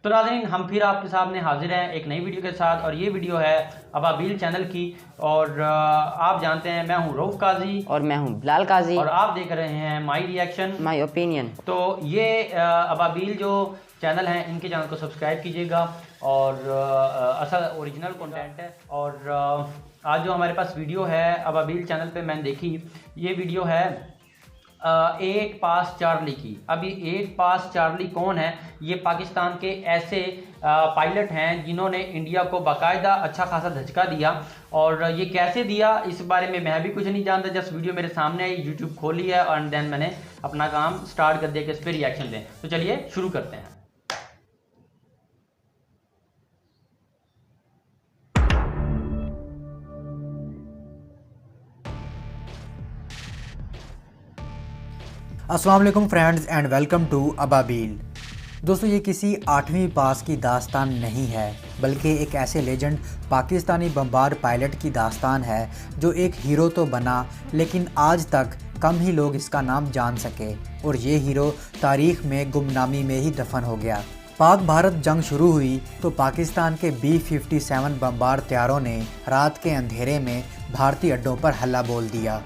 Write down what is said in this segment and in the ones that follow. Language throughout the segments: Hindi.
तो नाज़रीन, हम फिर आपके सामने हाजिर हैं एक नई वीडियो के साथ, और ये वीडियो है अबाबील चैनल की। और आप जानते हैं मैं हूं रऊफ काजी और मैं हूं बिलाल काजी, और आप देख रहे हैं माई रिएक्शन माई ओपिनियन। तो ये अबाबील जो चैनल हैं, इनके चैनल को सब्सक्राइब कीजिएगा और असल ओरिजिनल कंटेंट है। और आज जो हमारे पास वीडियो है अबाबील चैनल पे मैंने देखी, ये वीडियो है 8 पास चार्ली की। अब ये 8 पास चार्ली कौन है? ये पाकिस्तान के ऐसे पायलट हैं जिन्होंने इंडिया को बाकायदा अच्छा खासा धचका दिया। और ये कैसे दिया इस बारे में मैं भी कुछ नहीं जानता, जस्ट वीडियो मेरे सामने आई, यूट्यूब खोली है और देन मैंने अपना काम स्टार्ट कर दिया कि इस पर रिएक्शन दें। तो चलिए शुरू करते हैं। अस्सलाम वालेकुम friends and welcome to Ababeel. दोस्तों, ये किसी 8वीं पास की दास्तान नहीं है, बल्कि एक ऐसे लेजेंड पाकिस्तानी बमबार पायलट की दास्तान है जो एक हीरो तो बना, लेकिन आज तक कम ही लोग इसका नाम जान सके, और ये हीरो तारीख़ में गुमनामी में ही दफन हो गया। पाक भारत जंग शुरू हुई तो पाकिस्तान के B-57 बमबार तैयारों ने रात के अंधेरे में भारतीय अड्डों पर हल्ला बोल दिया।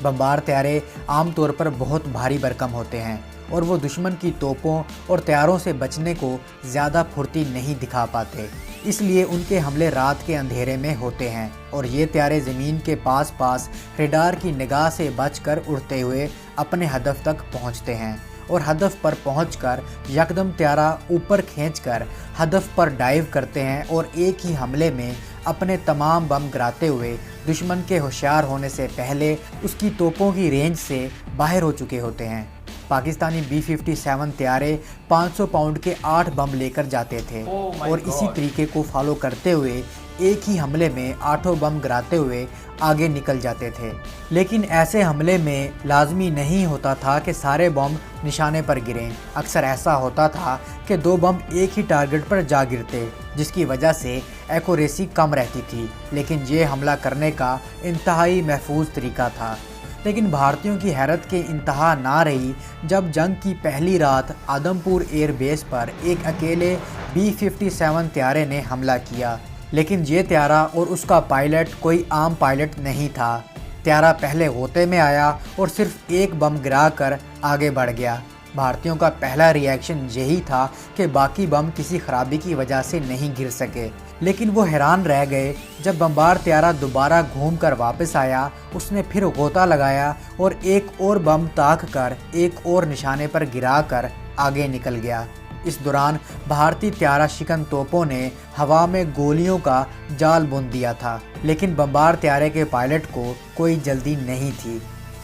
बमबार तैयारे आमतौर पर बहुत भारी भरकम होते हैं और वो दुश्मन की तोपों और तैयारों से बचने को ज़्यादा फुर्ती नहीं दिखा पाते, इसलिए उनके हमले रात के अंधेरे में होते हैं और ये तैयारे ज़मीन के पास पास रेडार की निगाह से बचकर उड़ते हुए अपने हदफ तक पहुंचते हैं, और हदफ पर पहुंचकर यकदम तैयारा ऊपर खींचकर हदफ पर डाइव करते हैं और एक ही हमले में अपने तमाम बम गिराते हुए दुश्मन के होशियार होने से पहले उसकी तोपों की रेंज से बाहर हो चुके होते हैं। पाकिस्तानी B-57 तैयारे 500 पाउंड के 8 बम लेकर जाते थे और इसी तरीके को फॉलो करते हुए एक ही हमले में 8 बम गिराते हुए आगे निकल जाते थे। लेकिन ऐसे हमले में लाजमी नहीं होता था कि सारे बम निशाने पर गिरें। अक्सर ऐसा होता था कि 2 बम एक ही टारगेट पर जा गिरते, जिसकी वजह से एक्यूरेसी कम रहती थी, लेकिन ये हमला करने का इंतहाई महफूज तरीका था। लेकिन भारतीयों की हैरत के इंतहा ना रही जब जंग की पहली रात आदमपुर एयर बेस पर एक अकेले B-57 तैयारे ने हमला किया। लेकिन ये तैयारा और उसका पायलट कोई आम पायलट नहीं था। तैयारा पहले गोते में आया और सिर्फ एक बम गिराकर आगे बढ़ गया। भारतीयों का पहला रिएक्शन यही था कि बाकी बम किसी खराबी की वजह से नहीं गिर सके, लेकिन वो हैरान रह गए जब बमबार तैयारा दोबारा घूमकर वापस आया। उसने फिर गोता लगाया और एक और बम ताक कर एक और निशाने पर गिराकर आगे निकल गया। इस दौरान भारतीय तैयारा शिकन तोपों ने हवा में गोलियों का जाल बुन दिया था, लेकिन बमबार तैयारे के पायलट को कोई जल्दी नहीं थी,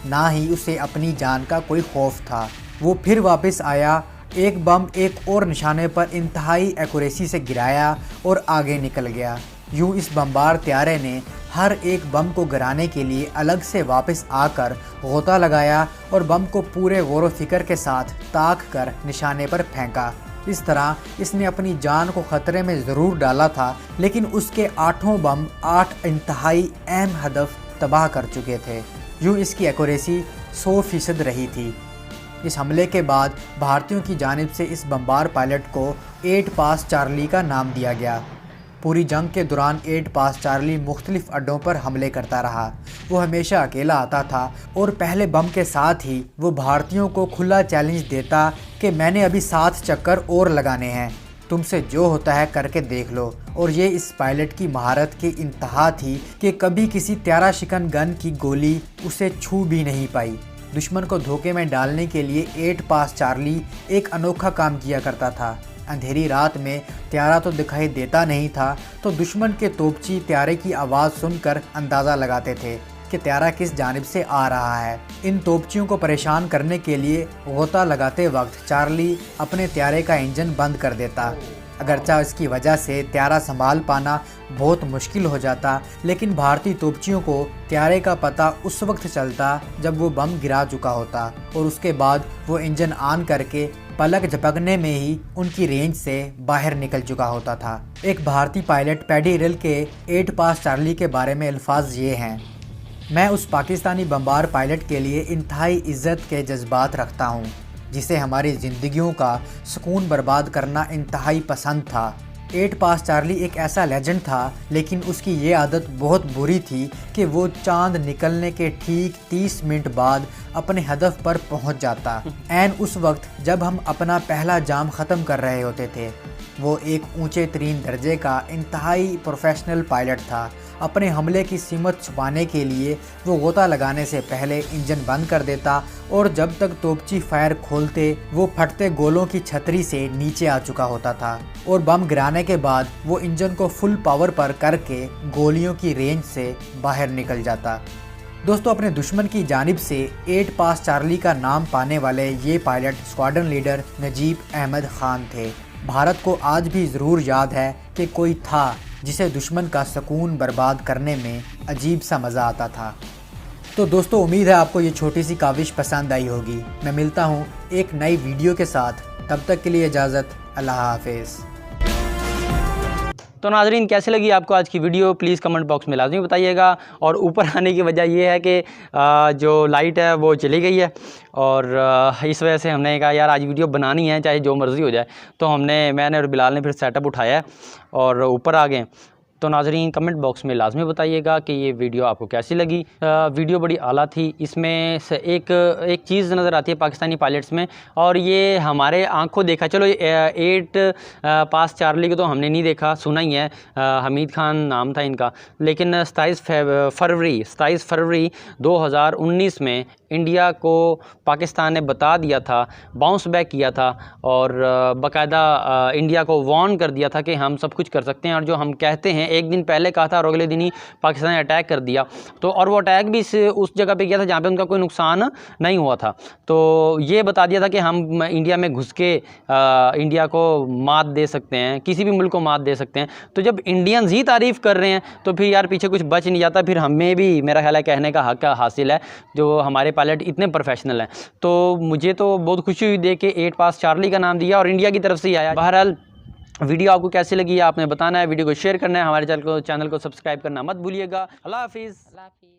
ना ही उसे अपनी जान का कोई खौफ था। वो फिर वापस आया, एक बम एक और निशाने पर इंतहाई एक्यूरेसी से गिराया और आगे निकल गया। यूँ इस बमबार तैयारे ने हर एक बम को गिराने के लिए अलग से वापस आकर गोता लगाया और बम को पूरे गौर फिक्र के साथ ताक कर निशाने पर फेंका। इस तरह इसने अपनी जान को ख़तरे में ज़रूर डाला था, लेकिन उसके 8 बम 8 इंतहाई अहम हदफ तबाह कर चुके थे। यूँ इसकी एक्यूरेसी 100% रही थी। इस हमले के बाद भारतीयों की जानिब से इस बमबार पायलट को 8 पास चार्ली का नाम दिया गया। पूरी जंग के दौरान 8 पास चार्ली मुख्तलिफ अड्डों पर हमले करता रहा। वो हमेशा अकेला आता था और पहले बम के साथ ही वो भारतीयों को खुला चैलेंज देता कि मैंने अभी 7 चक्कर और लगाने हैं, तुमसे जो होता है करके देख लो। और ये इस पायलट की महारत की इंतहा थी कि कभी किसी तैयारा शिकन गन की गोली उसे छू भी नहीं पाई। दुश्मन को धोखे में डालने के लिए 8 पास चार्ली एक अनोखा काम किया करता था। अंधेरी रात में तैयारा तो दिखाई देता नहीं था, तो दुश्मन के तोपची तैयारे की आवाज़ सुनकर अंदाज़ा लगाते थे कि तैयारा किस जानिब से आ रहा है। इन तोपचियों को परेशान करने के लिए गोता लगाते वक्त चार्ली अपने तैयारे का इंजन बंद कर देता। अगरचा इसकी वजह से तैयारा संभाल पाना बहुत मुश्किल हो जाता, लेकिन भारतीय तोपचियों को तैयारे का पता उस वक्त चलता जब वो बम गिरा चुका होता, और उसके बाद वो इंजन ऑन करके पलक झपकने में ही उनकी रेंज से बाहर निकल चुका होता था। एक भारतीय पायलट पैडी रिल के 8 पास चार्ली के बारे में अल्फाज ये हैं: मैं उस पाकिस्तानी बमबार पायलट के लिए इंतहाई इज़्ज़त के जज्बात रखता हूँ। जिसे हमारी ज़िंदगियों का सुकून बर्बाद करना इंतहाई पसंद था। 8 पास चार्ली एक ऐसा लेजेंड था, लेकिन उसकी ये आदत बहुत बुरी थी कि वो चांद निकलने के ठीक 30 मिनट बाद अपने हदफ पर पहुंच जाता। ऐन उस वक्त जब हम अपना पहला जाम ख़त्म कर रहे होते थे। वो एक ऊंचे तरीन दर्जे का इंतहाई प्रोफेशनल पायलट था। अपने हमले की सीमत छुपाने के लिए वो गोता लगाने से पहले इंजन बंद कर देता और जब तक तोपची फायर खोलते वो फटते गोलों की छतरी से नीचे आ चुका होता था और बम गिराने के बाद वो इंजन को फुल पावर पर करके गोलियों की रेंज से बाहर निकल जाता। दोस्तों, अपने दुश्मन की जानिब से 8 पास चार्ली का नाम पाने वाले ये pilot squadron leader Najeeb Ahmed Khan थे। भारत को आज भी ज़रूर याद है कि कोई था जिसे दुश्मन का सुकून बर्बाद करने में अजीब सा मज़ा आता था। तो दोस्तों, उम्मीद है आपको ये छोटी सी काविश पसंद आई होगी। मैं मिलता हूँ एक नई वीडियो के साथ, तब तक के लिए इजाज़त, अल्लाह हाफिज़। तो नाज़रीन, कैसे लगी आपको आज की वीडियो, प्लीज़ कमेंट बॉक्स में लाजमी बताइएगा। और ऊपर आने की वजह ये है कि जो लाइट है वो चली गई है और इस वजह से हमने कहा यार आज वीडियो बनानी है चाहे जो मर्ज़ी हो जाए। तो मैंने और बिलाल ने फिर सेटअप उठाया और ऊपर आ गए। तो नाज़रीन, कमेंट बॉक्स में लाजमी बताइएगा कि ये वीडियो आपको कैसी लगी। वीडियो बड़ी आला थी। इसमें से एक चीज़ नज़र आती है पाकिस्तानी पायलट्स में, और ये हमारे आंखों देखा। चलो 8 पास चार्ली को तो हमने नहीं देखा, सुना ही है, हमीद खान नाम था इनका। लेकिन 27 फरवरी 2019 में इंडिया को पाकिस्तान ने बता दिया था, बाउंस बैक किया था और बाकायदा इंडिया को वार्न कर दिया था कि हम सब कुछ कर सकते हैं। और जो हम कहते हैं एक दिन पहले कहा था और अगले दिन ही पाकिस्तान ने अटैक कर दिया। तो और वो अटैक भी उस जगह पे किया था जहाँ पे उनका कोई नुकसान नहीं हुआ था। तो ये बता दिया था कि हम इंडिया में घुस के इंडिया को मात दे सकते हैं, किसी भी मुल्क को मात दे सकते हैं। तो जब इंडियंस ही तारीफ़ कर रहे हैं तो फिर यार पीछे कुछ बच नहीं जाता। फिर हमें भी, मेरा ख्याल है, कहने का हक हासिल है, जो हमारे पायलट इतने प्रोफेशनल हैं। तो मुझे तो बहुत खुशी हुई देख के 8 पास चार्ली का नाम दिया और इंडिया की तरफ से ही आया। बहरहाल, वीडियो आपको कैसी लगी आपने बताना है, वीडियो को शेयर करना है, हमारे चैनल को सब्सक्राइब करना मत भूलिएगा। अल्लाह हाफिज़।